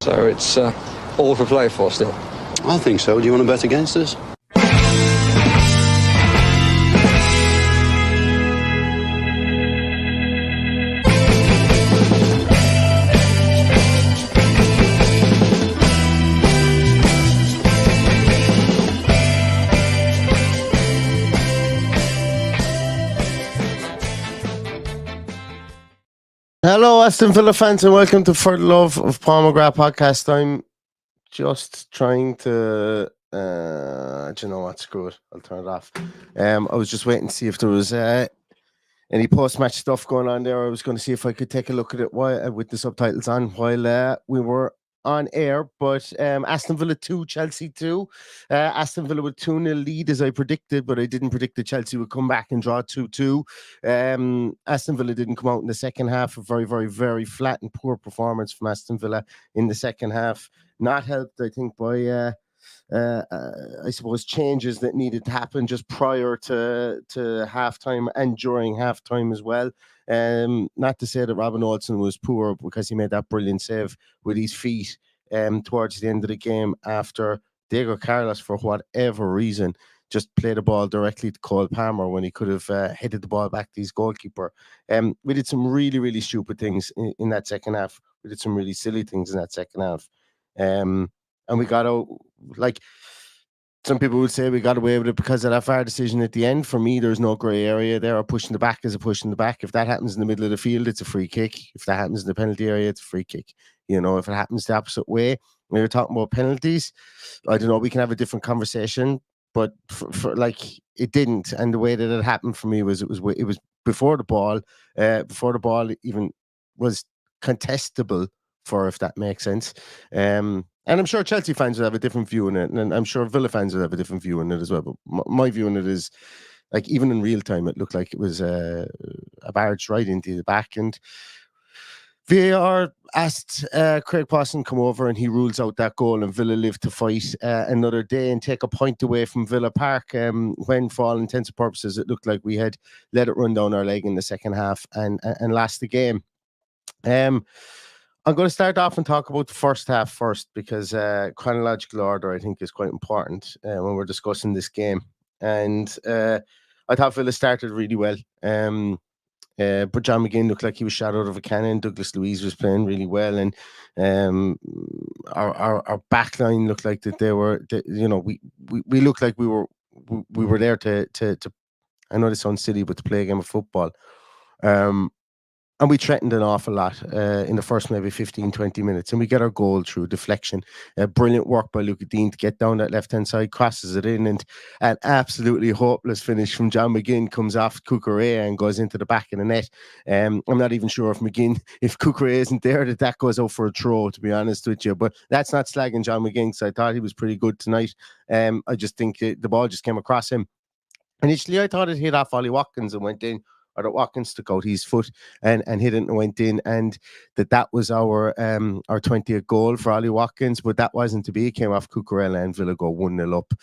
So it's all to play for still. I think so. Do you want to bet against us? Hello, Aston Villa fans, and welcome to For the Love of Paul McGrath podcast. I'm just trying to, do you know what? Screw it. I'll turn it off. I was just waiting to see if there was any post-match stuff going on there. I was going to see if I could take a look at it while, with the subtitles on while we were on air. But Aston Villa 2, Chelsea 2. Aston Villa with 2-0 lead as I predicted, but I didn't predict that Chelsea would come back and draw 2-2. Aston Villa didn't come out in the second half. A very, very, very flat and poor performance from Aston Villa in the second half. Not helped, I think, by I suppose changes that needed to happen just prior to halftime and during halftime as well. Not to say that Robin Olsen was poor, because he made that brilliant save with his feet towards the end of the game after Diego Carlos, for whatever reason, just played the ball directly to Cole Palmer when he could have headed the ball back to his goalkeeper. We did some really, really stupid things in that second half. We did some really silly things in that second half. And we got out, like some people would say, we got away with it because of that VAR decision at the end. For me, there's no grey area there. Pushing the back is a push in the back. If that happens in the middle of the field, it's a free kick. If that happens in the penalty area, it's a free kick. You know, if it happens the opposite way, when you're talking about penalties, I don't know, we can have a different conversation. But for like, it didn't. And the way that it happened for me was it was before the ball even was contestable, for, if that makes sense. And I'm sure Chelsea fans will have a different view on it, and I'm sure Villa fans will have a different view on it as well. But my view on it is, like, even in real time, it looked like it was a barge right into the back. And VAR asked Craig Pawson come over, and he rules out that goal, and Villa live to fight another day and take a point away from Villa Park, when, for all intents and purposes, it looked like we had let it run down our leg in the second half and lost the game. I'm going to start off and talk about the first half first, because chronological order, I think, is quite important when we're discussing this game. And I thought Villa started really well. But John McGinn looked like he was shot out of a cannon. Douglas Luiz was playing really well, and our back line looked like that they were, we looked like we were there to I know this sounds silly, but to play a game of football. And we threatened an awful lot in the first maybe 15, 20 minutes. And we get our goal through deflection. Brilliant work by Luca Dean to get down that left-hand side, crosses it in, and an absolutely hopeless finish from John McGinn comes off Cucurella and goes into the back of the net. I'm not even sure if Cucurella isn't there, that goes out for a throw, to be honest with you. But that's not slagging John McGinn, so I thought he was pretty good tonight. I just think the ball just came across him. Initially, I thought it hit off Ollie Watkins and went in, or that Watkins took out his foot and hit it and went in, and that was our 20th goal for Ollie Watkins, but that wasn't to be. It came off Cucurella and Villa go 1-0 up.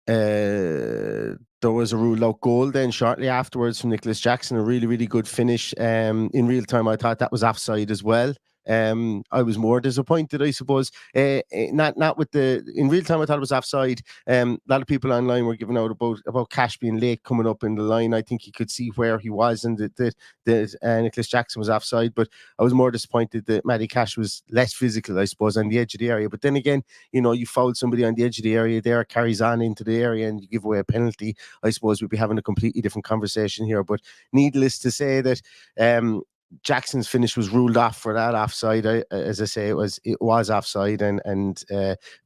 There was a ruled out goal then shortly afterwards from Nicholas Jackson, a really, really good finish. In real time, I thought that was offside as well. I was more disappointed, I suppose. Not with in real time, I thought it was offside. A lot of people online were giving out about Cash being late coming up in the line. I think he could see where he was, and that Nicholas Jackson was offside. But I was more disappointed that Matty Cash was less physical, I suppose, on the edge of the area. But then again, you fouled somebody on the edge of the area there, carries on into the area, and you give away a penalty. I suppose we'd be having a completely different conversation here. But needless to say that Jackson's finish was ruled off for that offside. As I say, it was offside, and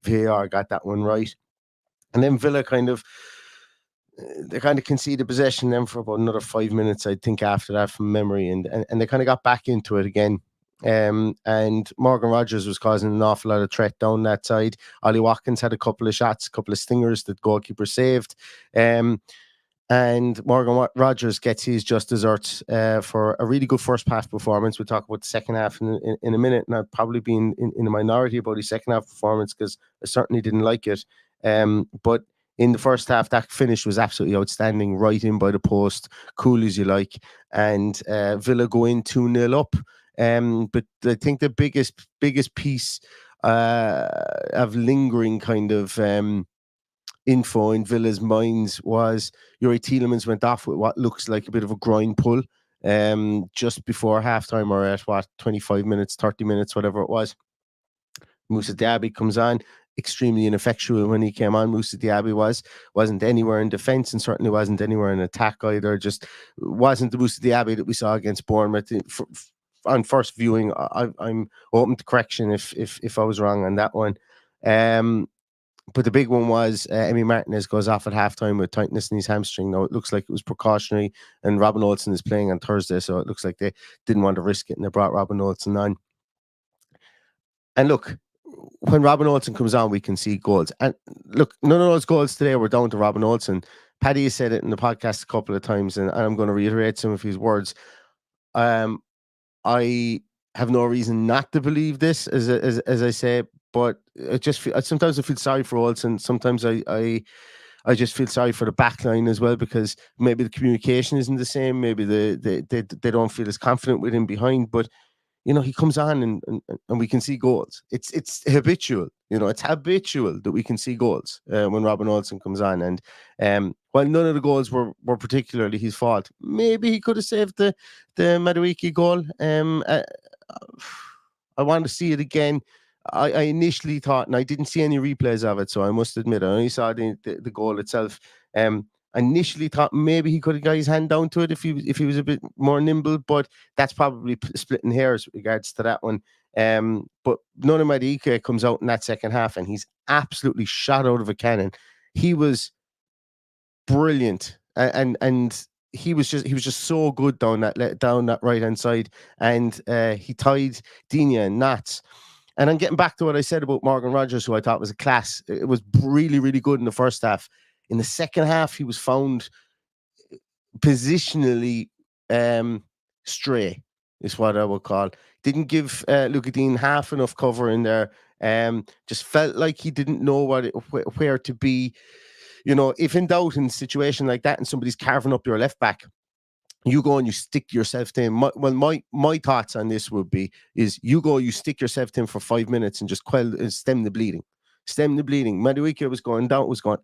VAR got that one right. And then Villa they conceded possession then for about another 5 minutes, I think, after that, from memory, and they kind of got back into it again. And Morgan Rogers was causing an awful lot of threat down that side. Ollie Watkins had a couple of shots, a couple of stingers that goalkeeper saved. And Morgan Rogers gets his just desserts for a really good first half performance. We'll talk about the second half in a minute, and I've probably been in the minority about his second half performance because I certainly didn't like it. But in the first half, that finish was absolutely outstanding, right in by the post, cool as you like. And Villa go in 2-0 up. But I think the biggest piece of lingering kind of info in Villa's minds was Yuri Tielemans went off with what looks like a bit of a groin pull just before halftime, or at 25 minutes, 30 minutes, whatever it was. Moussa Diaby comes on, extremely ineffectual when he came on. Moussa Diaby wasn't anywhere in defence, and certainly wasn't anywhere in attack either. Just wasn't the Moussa Diaby that we saw against Bournemouth. On first viewing, I'm open to correction if I was wrong on that one. But the big one was Emi Martinez goes off at halftime with tightness in his hamstring. Now, it looks like it was precautionary, and Robin Olsen is playing on Thursday, so it looks like they didn't want to risk it, and they brought Robin Olsen on. And look, when Robin Olsen comes on, we can see goals. And look, none of those goals today were down to Robin Olsen. Paddy has said it in the podcast a couple of times, and I'm going to reiterate some of his words. I have no reason not to believe this, as I say, but sometimes I feel sorry for Olsen. Sometimes I just feel sorry for the back line as well, because maybe the communication isn't the same. Maybe they don't feel as confident with him behind. But he comes on and we can see goals. It's habitual. It's habitual that we can see goals when Robin Olsen comes on. And while none of the goals were particularly his fault, maybe he could have saved the Madueke goal. I want to see it again. I initially thought, and I didn't see any replays of it, so I must admit I only saw the goal itself. I initially thought maybe he could have got his hand down to it if he was a bit more nimble, but that's probably splitting hairs with regards to that one. But Nona Madueke comes out in that second half, and he's absolutely shot out of a cannon. He was brilliant, and he was just so good down that right hand side, and he tied Digne and Nats. And I'm getting back to what I said about Morgan Rogers, who I thought was a class. It was really, really good in the first half. In the second half, he was found positionally stray, is what I would call. Didn't give Luca Dean half enough cover in there. Just felt like he didn't know where to be. If in doubt in a situation like that and somebody's carving up your left back, you go and you stick yourself to him. My thoughts on this would be is you stick yourself to him for 5 minutes and just stem the bleeding. Stem the bleeding. Madueke was going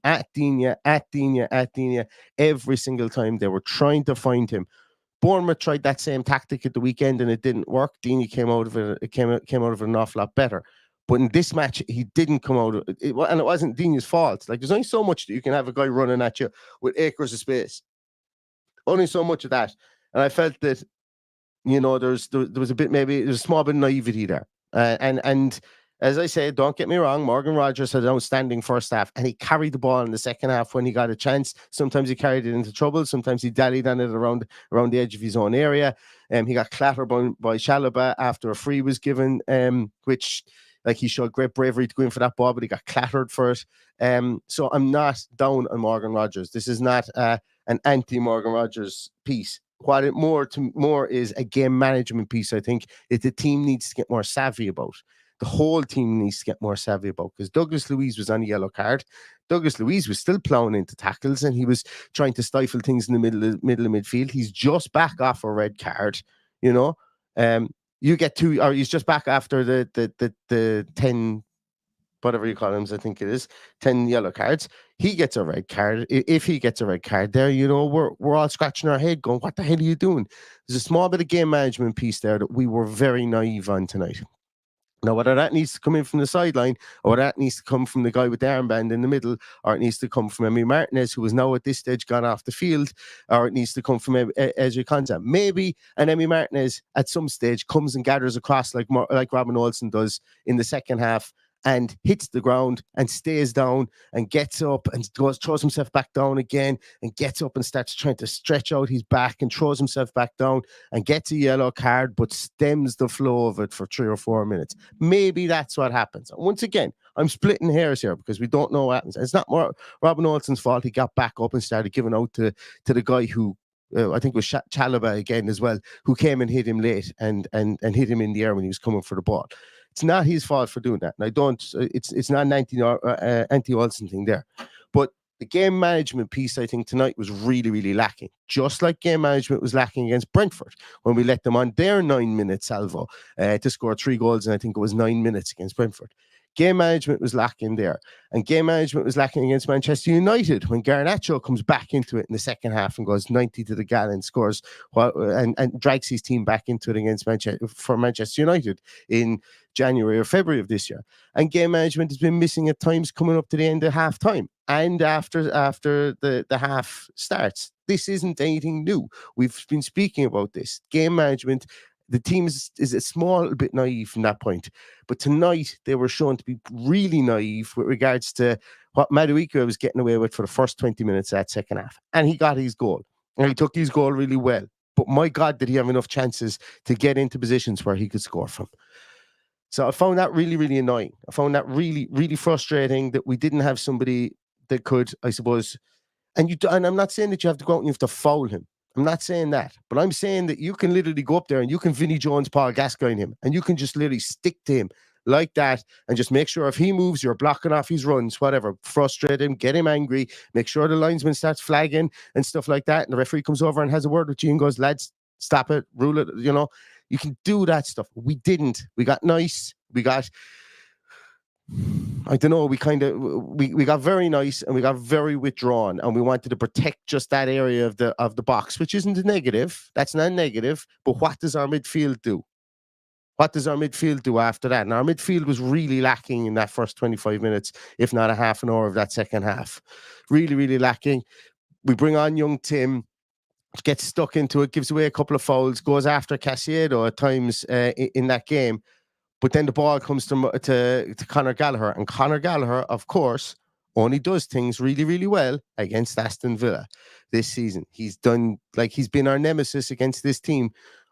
at Digne every single time. They were trying to find him. Bournemouth tried that same tactic at the weekend and it didn't work. Digne came out of it. It came out of it an awful lot better. But in this match, he didn't come out of it, and it wasn't Digne's fault. Like, there's only so much that you can have a guy running at you with acres of space. Only so much of that. And I felt that, there was a bit, maybe there's a small bit of naivety there. And as I said, don't get me wrong, Morgan Rogers had an outstanding first half, and he carried the ball in the second half when he got a chance. Sometimes he carried it into trouble. Sometimes he dallied on it around the edge of his own area. He got clattered by Chalobah after a free was given, which, like, he showed great bravery to go in for that ball, but he got clattered for it. So I'm not down on Morgan Rogers. This is not an anti-Morgan Rogers piece. What it more is a game management piece, I think, that the team needs to get more savvy about. The whole team needs to get more savvy about, because Douglas Luiz was on a yellow card. Douglas Luiz was still plowing into tackles, and he was trying to stifle things in the middle of midfield. He's just back off a red card, you get two, or he's just back after the 10, whatever you call them, I think it is 10 yellow cards. He gets a red card. If he gets a red card there, we're all scratching our head going, what the hell are you doing? There's a small bit of game management piece there that we were very naive on tonight. Now, whether that needs to come in from the sideline, or that needs to come from the guy with the armband in the middle, or it needs to come from Emi Martinez, who is now at this stage gone off the field, or it needs to come from Ezri Konsa. Maybe an Emi Martinez at some stage comes and gathers across like Robin Olsen does in the second half, and hits the ground and stays down and gets up and throws himself back down again and gets up and starts trying to stretch out his back and throws himself back down and gets a yellow card, but stems the flow of it for 3 or 4 minutes. Maybe that's what happens. Once again, I'm splitting hairs here because we don't know what happens. It's not more Robin Olsen's fault. He got back up and started giving out to the guy who I think it was Chalobah again as well, who came and hit him late and hit him in the air when he was coming for the ball. It's not his fault for doing that. And it's not an anti-Olsen thing there. But The game management piece, I think, tonight was really, really lacking. Just like game management was lacking against Brentford when we let them on their 9-minute salvo to score 3 goals, and I think it was 9 minutes against Brentford. Game management was lacking there. And game management was lacking against Manchester United when Garnacho comes back into it in the second half and goes 90 to the gallon, scores and drags his team back into it against Manchester United in January or February of this year. And game management has been missing at times coming up to the end of half time and after the half starts. This isn't anything new. We've been speaking about this. Game management, the team is a small bit naive from that point. But tonight, they were shown to be really naive with regards to what Madueke was getting away with for the first 20 minutes of that second half. And he got his goal. And he took his goal really well. But my God, did he have enough chances to get into positions where he could score from. So I found that really, really annoying. I found that really, really frustrating that we didn't have somebody that could, I suppose, and I'm not saying that you have to go out and you have to foul him. I'm not saying that, but I'm saying that you can literally go up there and you can Vinnie Jones, Paul Gascoigne him, and you can just literally stick to him like that and just make sure if he moves, you're blocking off his runs, whatever, frustrate him, get him angry, make sure the linesman starts flagging and stuff like that. And the referee comes over and has a word with you and goes, lads, stop it, rule it, you know. You can do that stuff. We didn't. We got nice. We got, I don't know, we got very nice and we got very withdrawn, and we wanted to protect just that area of the box, which isn't a negative. That's not negative. But what does our midfield do? What does our midfield do after that? And our midfield was really lacking in that first 25 minutes, if not a half an hour of that second half. Really, really lacking. We bring on young Tim, gets stuck into it, gives away a couple of fouls, goes after Caicedo at times in that game. But then the ball comes to Conor Gallagher. And Conor Gallagher, of course, only does things really, really well against Aston Villa this season. He's been our nemesis against this team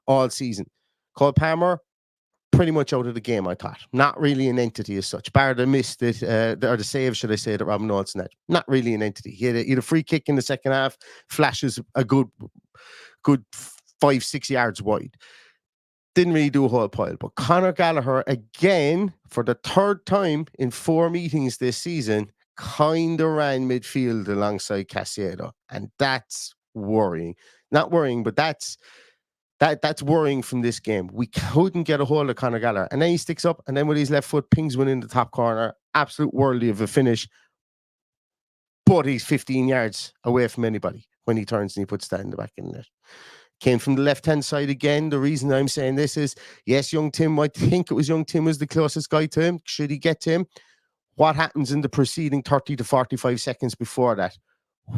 all season. Cole Palmer, pretty much out of the game, I thought. Not really an entity as such. Bar the miss that, or the save, should I say, that Robin Olsen had. Not really an entity. He had a free kick in the second half, flashes a good 5-6 yards wide. Didn't really do a whole pile. But Conor Gallagher, again, for the third time in 4 meetings this season, kind of ran midfield alongside Caicedo. And that's worrying. Not worrying, but that's worrying from this game. We couldn't get a hold of Conor Gallagher. And then he sticks up, and then with his left foot, pings one in the top corner. Absolute worldly of a finish. But he's 15 yards away from anybody when he turns and he puts that in the back of the net. Came from the left-hand side again. The reason I'm saying this is, yes, young Tim, I think it was young Tim was the closest guy to him. Should he get to him? What happens in the preceding 30 to 45 seconds before that?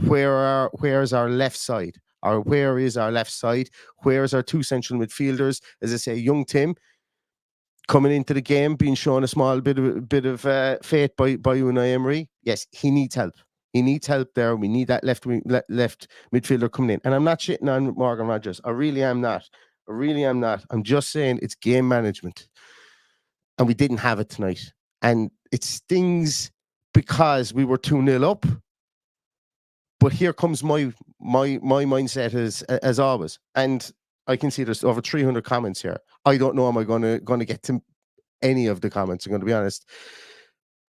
Where's our left side? Or where is our left side? Where's our 2 central midfielders? As I say, young Tim coming into the game, being shown a small bit of faith by Unai Emery. Yes, he needs help. He needs help there. We need that left midfielder coming in. And I'm not shitting on Morgan Rodgers. I really am not. I'm just saying it's game management. And we didn't have it tonight. And it stings because we were 2-0 up. But here comes my mindset as always. And I can see there's over 300 comments here. I don't know am I going to get to any of the comments, I'm going to be honest.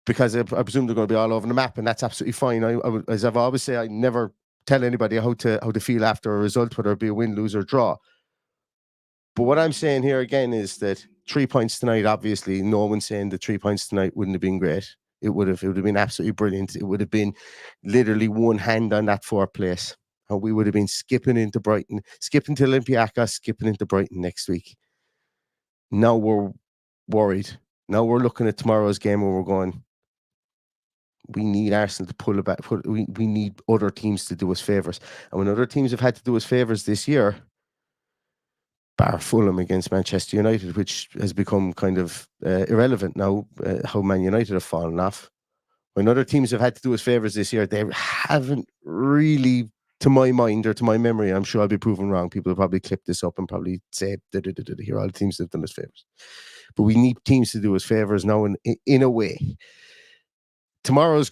Because I presume they're going to be all over the map, and that's absolutely fine. As I've always say, I never tell anybody how to feel after a result, whether it be a win, lose, or draw. But what I'm saying here again is that 3 points tonight, obviously, no one's saying the 3 points tonight wouldn't have been great. It would have been absolutely brilliant. It would have been literally one hand on that 4th place. And we would have been skipping into Brighton, skipping to Olympiacos, skipping into Brighton next week. Now we're worried. Now we're looking at tomorrow's game and we're going, we need Arsenal to pull it back. We need other teams to do us favours. And when other teams have had to do us favours this year, bar Fulham against Manchester United, which has become kind of irrelevant now, how Man United have fallen off. When other teams have had to do us favours this year, they haven't really, to my mind or to my memory, I'm sure I'll be proven wrong. People will probably clip this up and probably say, here are all the teams that have done us favours. But we need teams to do us favours now in a way. Tomorrow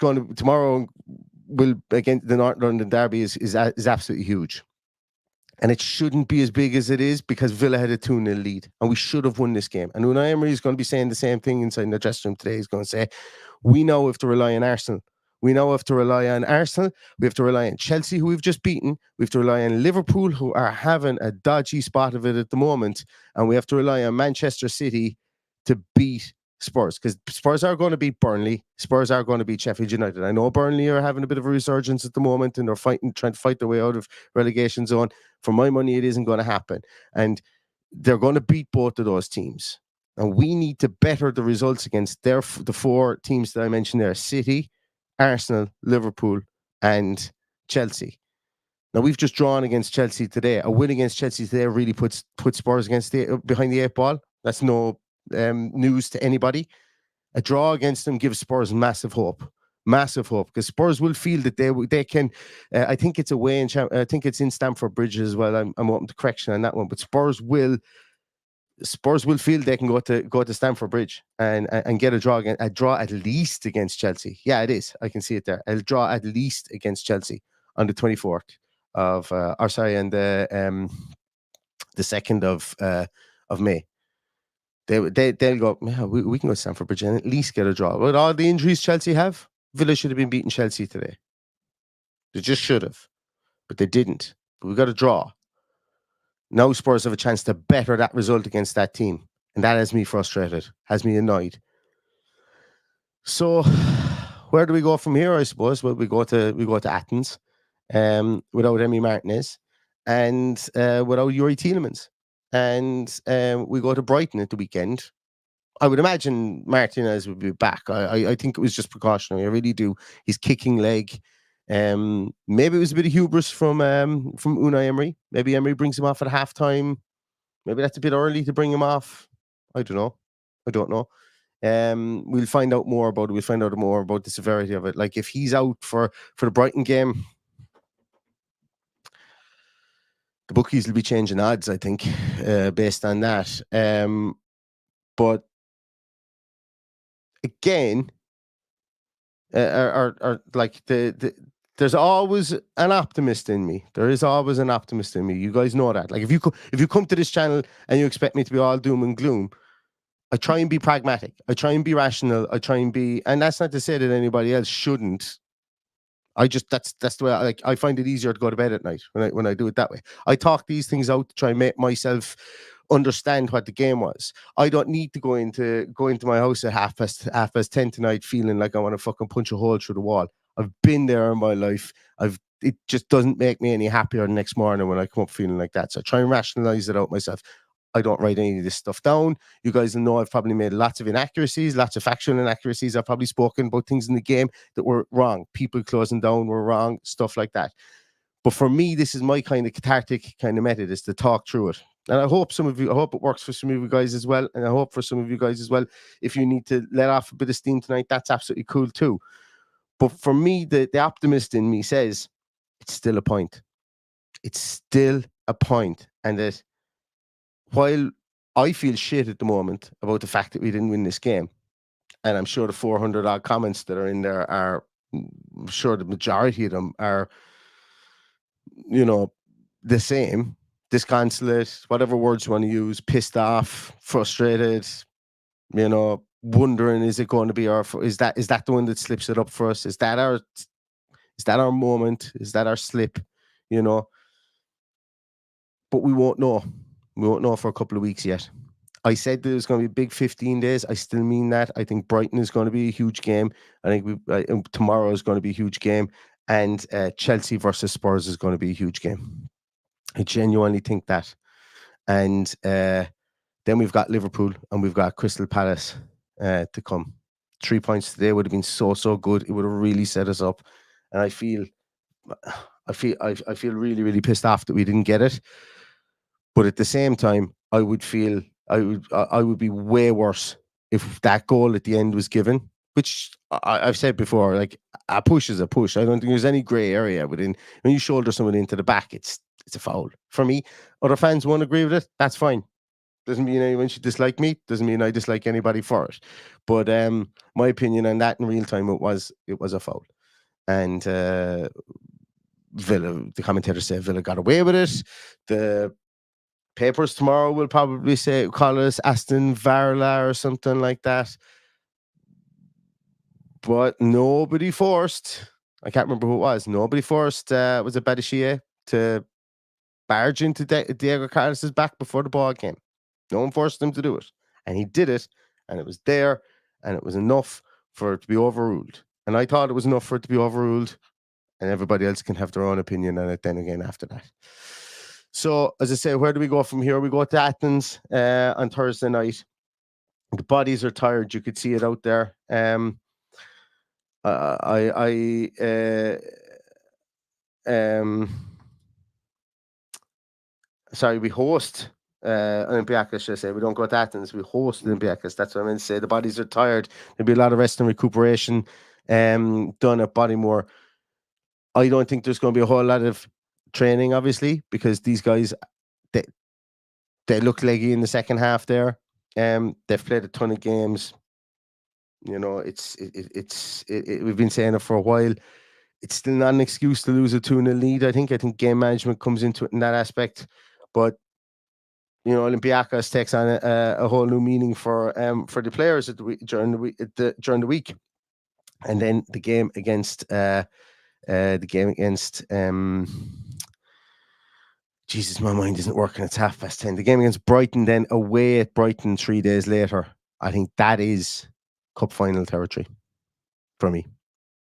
will, again, the North London derby is absolutely huge. And it shouldn't be as big as it is because Villa had a 2-0 lead and we should have won this game. And Unai Emery is going to be saying the same thing inside the dressing room today. He's going to say, we know if to rely on Arsenal. We now have to rely on Arsenal. We have to rely on Chelsea, who we've just beaten. We have to rely on Liverpool, who are having a dodgy spot of it at the moment. And we have to rely on Manchester City to beat Spurs, because Spurs are going to beat Burnley. Spurs are going to beat Sheffield United. I know Burnley are having a bit of a resurgence at the moment, and they're trying to fight their way out of relegation zone. For my money, it isn't going to happen. And they're going to beat both of those teams. And we need to better the results against the four teams that I mentioned there: City, Arsenal, Liverpool, and Chelsea. Now, we've just drawn against Chelsea today. A win against Chelsea today really puts Spurs behind the 8 ball. That's no news to anybody. A draw against them gives Spurs massive hope, because Spurs will feel that they can. I think it's away in. I think it's in Stamford Bridge as well. I'm open to correction on that one, but Spurs will feel they can go to Stamford Bridge and get a draw at least against Chelsea. Yeah, it is. I can see it there. A draw at least against Chelsea on the 24th of and the 2nd of May. They'll go, yeah, we can go to Stamford Bridge and at least get a draw. With all the injuries Chelsea have, Villa should have been beating Chelsea today. They just should have, but they didn't. But we got a draw. Now Spurs have a chance to better that result against that team. And that has me frustrated, has me annoyed. So where do we go from here, I suppose? Well, we go to Athens without Emi Martinez and without Yuri Tielemans. And we go to Brighton at the weekend. I would imagine Martinez would be back. I think it was just precautionary. I really do. His kicking leg. Maybe it was a bit of hubris from Unai Emery. Maybe Emery brings him off at halftime. Maybe that's a bit early to bring him off. I don't know. We'll find out more about it. We'll find out more about the severity of it. Like if he's out for the Brighton game, the bookies will be changing odds, I think, based on that. But again, there's always an optimist in me. There is always an optimist in me. You guys know that. Like if you come to this channel and you expect me to be all doom and gloom, I try and be pragmatic. I try and be rational. I try and be, and that's not to say that anybody else shouldn't. I just that's the way I find it easier to go to bed at night when I do it that way. I talk these things out to try and make myself understand what the game was. I don't need to go into my house at half past 10 tonight feeling like I want to fucking punch a hole through the wall. I've been there in my life. It just doesn't make me any happier the next morning when I come up feeling like that. So I try and rationalize it out myself. I don't write any of this stuff down. You guys know I've probably made lots of inaccuracies, lots of factual inaccuracies. I've probably spoken about things in the game that were wrong. People closing down were wrong, stuff like that. But for me, this is my kind of cathartic kind of method, is to talk through it. And I hope it works for some of you guys as well. And I hope for some of you guys as well, if you need to let off a bit of steam tonight, that's absolutely cool too. But for me, the optimist in me says it's still a point. It's still a point. And that while I feel shit at the moment about the fact that we didn't win this game, and I'm sure the 400 odd comments that are in there are, I'm sure the majority of them are, the same. Disconsolate, whatever words you want to use, pissed off, frustrated, wondering, is it going to be is that the one that slips it up for us? Is that our moment? Is that our slip? But we won't know. We won't know for a couple of weeks yet. I said that it was going to be big 15 days. I still mean that. I think Brighton is going to be a huge game. I think tomorrow is going to be a huge game. And Chelsea versus Spurs is going to be a huge game. I genuinely think that. And then we've got Liverpool and we've got Crystal Palace to come. 3 points today would have been so good. It would have really set us up. And I feel really, really pissed off that we didn't get it. But at the same time, I would be way worse if that goal at the end was given, which I've said before, like a push is a push. I don't think there's any grey area when you shoulder someone into the back, it's a foul. For me, other fans won't agree with it. That's fine. Doesn't mean anyone should dislike me. Doesn't mean I dislike anybody for it. But my opinion on that in real time, it was a foul. And Villa, the commentator said Villa got away with it. The papers tomorrow will probably call us Aston Varla or something like that. but nobody forced. I can't remember who it was. Nobody forced. Was it Badishia to barge into Diego Carlos's back before the ball came? No one forced him to do it, and he did it, and it was there, and it was enough for it to be overruled. And I thought it was enough for it to be overruled, and everybody else can have their own opinion on it then again after that. So, as I say, where do we go from here? We go to Athens on Thursday night. The bodies are tired. You could see it out there. Sorry, we host Olympiacos, should I say. We don't go to Athens, we host Olympiacos. That's what I meant to say. The bodies are tired. There'll be a lot of rest and recuperation done at Bodymore. I don't think there's going to be a whole lot of training, obviously, because these guys, they look leggy in the second half there. They've played a ton of games. You know, we've been saying it for a while. It's still not an excuse to lose a 2-0 lead. I think game management comes into it in that aspect. But you know, Olympiacos takes on a whole new meaning for the players during the week, and then the game against Jesus, my mind isn't working. It's 10:30. The game against Brighton, then away at Brighton 3 days later. I think that is cup final territory for me.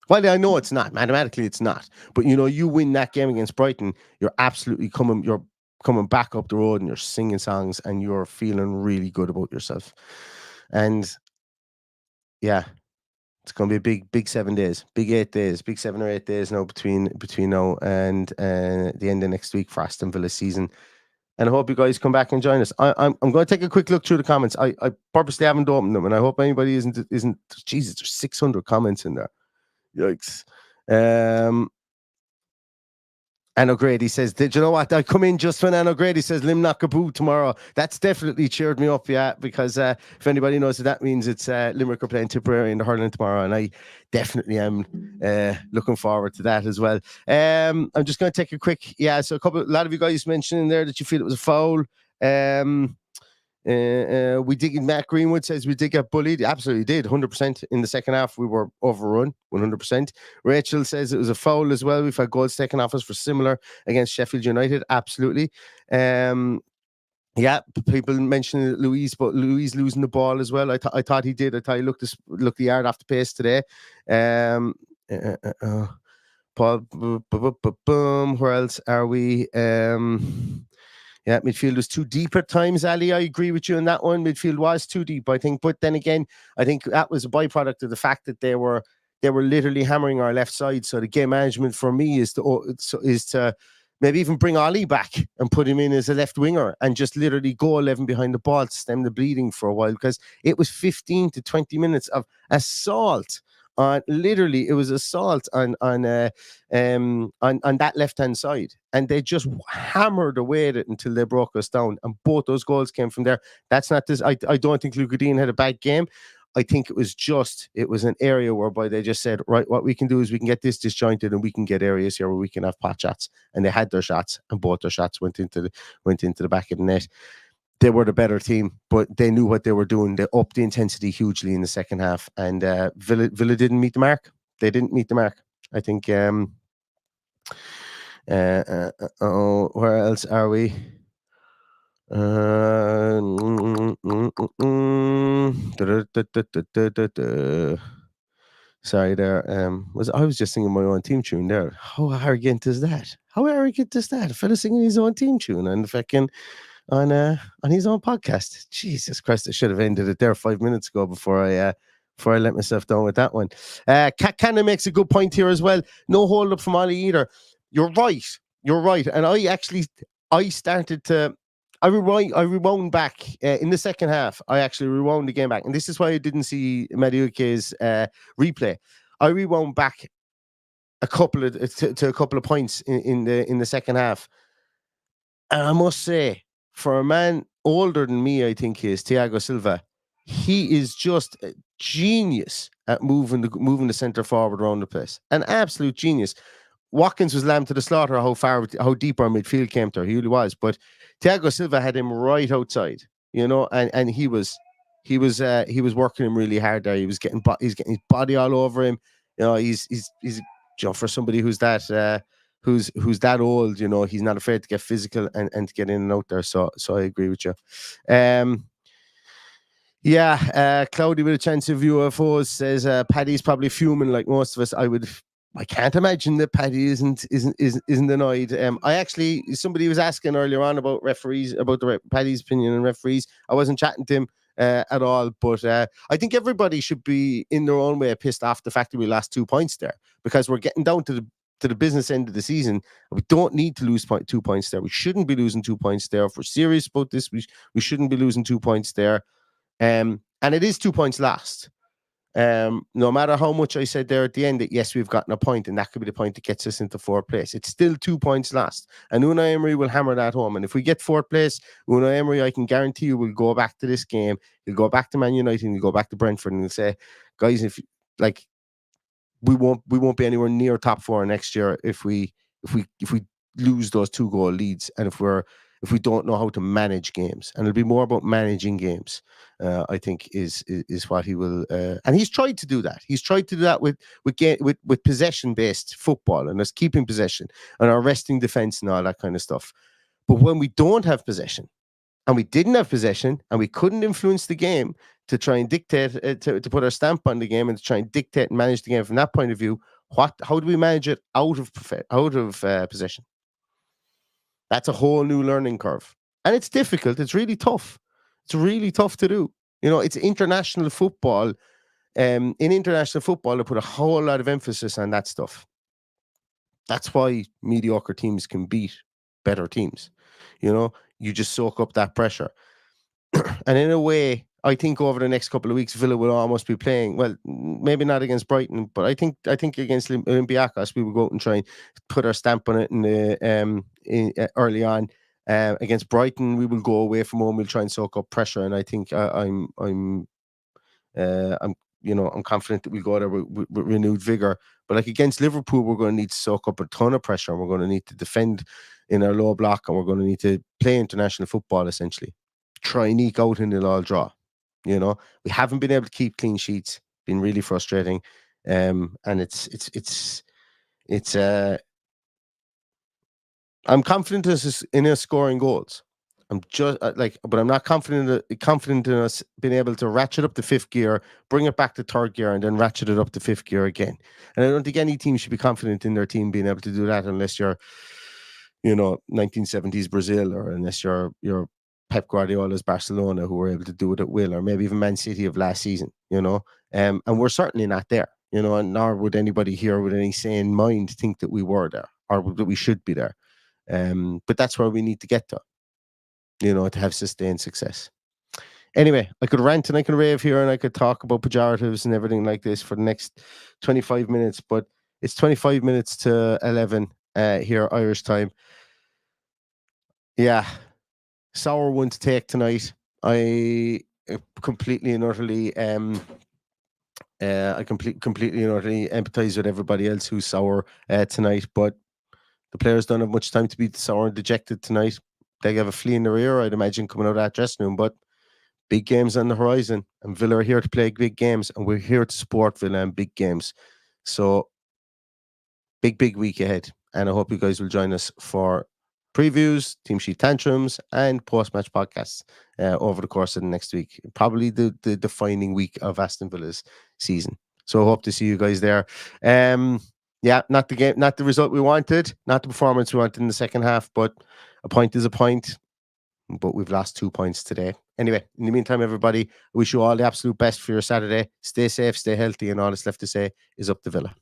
Well, I know it's not. Mathematically, it's not. But, you know, you win that game against Brighton, you're absolutely coming back up the road and you're singing songs and you're feeling really good about yourself. And, yeah, it's going to be a big 7 days, big 8 days, big 7 or 8 days now between now and the end of next week for Aston Villa season. And I hope you guys come back and join us. I'm going to take a quick look through the comments. I purposely haven't opened them, and I hope anybody isn't. Jesus, there's 600 comments in there. Yikes. Ann O'Grady says, did you know what? I come in just when Ann O'Grady says Lim Knockaboo tomorrow. That's definitely cheered me up, yeah, because if anybody knows what that means, it's Limerick are playing Tipperary in the hurling tomorrow, and I definitely am looking forward to that as well. I'm just going to take a quick, so a lot of you guys mentioned in there that you feel it was a foul. Matt Greenwood says we did get bullied. Absolutely did. 100% in the second half. We were overrun 100%. Rachel says it was a foul as well. We've had goals taken off us for similar against Sheffield United. Absolutely. People mentioning Louise, but Louise losing the ball as well. I thought he did. I thought he looked the yard off the pace today. Paul, boom. Where else are we? Midfield was too deep at times, Ali. I agree with you on that one. Midfield was too deep, I think. But then again, I think that was a byproduct of the fact that they were literally hammering our left side. So the game management for me is to maybe even bring Ali back and put him in as a left winger and just literally go 11 behind the ball to stem the bleeding for a while, because it was 15 to 20 minutes of assault. Literally, it was assault on that left-hand side, and they just hammered away at it until they broke us down. And both those goals came from there. That's not this. I don't think Luca Dean had a bad game. I think it was an area whereby they just said, right, what we can do is we can get this disjointed and we can get areas here where we can have pot shots. And they had their shots, and both their shots went into the back of the net. They were the better team, but they knew what they were doing. They upped the intensity hugely in the second half, and Villa didn't meet the mark. They didn't meet the mark. I think. Where else are we? Sorry, there. I was just singing my own team tune there. How arrogant is that? How arrogant is that? A fella singing his own team tune and fucking on his own podcast. Jesus Christ, I should have ended it there 5 minutes ago before I let myself down with that one. Cat Cannon makes a good point here as well. No hold up from Ollie either. You're right. And I rewound back in the second half. I actually rewound the game back, and this is why I didn't see Maduike's replay. I rewound back a couple of points in the second half, and I must say, for a man older than me, I think he is Thiago Silva. He is just a genius at moving the centre forward around the place. An absolute genius. Watkins was lamb to the slaughter how deep our midfield came to. He really was. But Thiago Silva had him right outside, you know, and he was was working him really hard there. He's getting his body all over him. He's for somebody who's that who's that old, he's not afraid to get physical and to get in and out there. So I agree with you. Cloudy with a chance of UFOs says Paddy's probably fuming like most of us. I can't imagine that Paddy isn't annoyed. Somebody was asking earlier on about referees, about Paddy's opinion on referees. I wasn't chatting to him at all, but I think everybody should be in their own way pissed off the fact that we lost 2 points there, because we're getting down to the business end of the season. We don't need to lose 2 points there. We shouldn't be losing 2 points there. If we're serious about this, we shouldn't be losing 2 points there. And it is 2 points lost. No matter how much I said there at the end that yes, we've gotten a point, and that could be the point that gets us into fourth place, it's still 2 points lost. And Unai Emery will hammer that home. And if we get fourth place, Unai Emery, I can guarantee you, will go back to this game. He'll go back to Man United and he'll go back to Brentford and he'll say, guys, if we won't be anywhere near top four next year if we lose those 2 goal leads, and if we don't know how to manage games. And it'll be more about managing games, I think is what he will. And he's tried to do that. He's tried to do that with possession-based football and us keeping possession and our resting defence and all that kind of stuff. But when we don't have possession, and we didn't have possession, and we couldn't influence the game to try and dictate, to put our stamp on the game and to try and dictate and manage the game from that point of view, how do we manage it out of possession? That's a whole new learning curve. And it's difficult. It's really tough. It's really tough to do. It's international football. In international football, they put a whole lot of emphasis on that stuff. That's why mediocre teams can beat better teams. You just soak up that pressure. And in a way, I think over the next couple of weeks, Villa will almost be playing, well, maybe not against Brighton, but I think against Olympiacos, we will go out and try and put our stamp on it early on. Against Brighton, we will go away from home. We'll try and soak up pressure, and I think I'm confident that we'll go there with renewed vigor. But against Liverpool, we're going to need to soak up a ton of pressure, and we're going to need to defend in our low block, and we're going to need to play international football essentially. Try and eke out in the all draw. We haven't been able to keep clean sheets. Been really frustrating, and it's. I'm confident in us scoring goals. I'm just but I'm not confident in us being able to ratchet up to 5th gear, bring it back to 3rd gear, and then ratchet it up to 5th gear again. And I don't think any team should be confident in their team being able to do that unless you're, 1970s Brazil, or unless you're Pep Guardiola's Barcelona, who were able to do it at will, or maybe even Man City of last season. And we're certainly not there. And nor would anybody here with any sane mind think that we were there or that we should be there. But that's where we need to get to. To have sustained success. Anyway, I could rant and I could rave here and I could talk about pejoratives and everything like this for the next 25 minutes, but it's 25 minutes to 11 here, Irish time. Yeah, sour one to take tonight. I completely and utterly completely and utterly empathize with everybody else who's sour tonight, but the players don't have much time to be sour and dejected tonight. They have a flea in their ear, I'd imagine, coming out of that dressing room. But big games on the horizon, and Villa are here to play big games, and we're here to support Villa in big games. So, big week ahead. And I hope you guys will join us for previews, team sheet tantrums, and post-match podcasts over the course of the next week. Probably the defining week of Aston Villa's season. So I hope to see you guys there. Yeah, not the game, not the result we wanted, not the performance we wanted in the second half, but a point is a point. But we've lost 2 points today. Anyway, in the meantime, everybody, I wish you all the absolute best for your Saturday. Stay safe, stay healthy, and all that's left to say is up to Villa.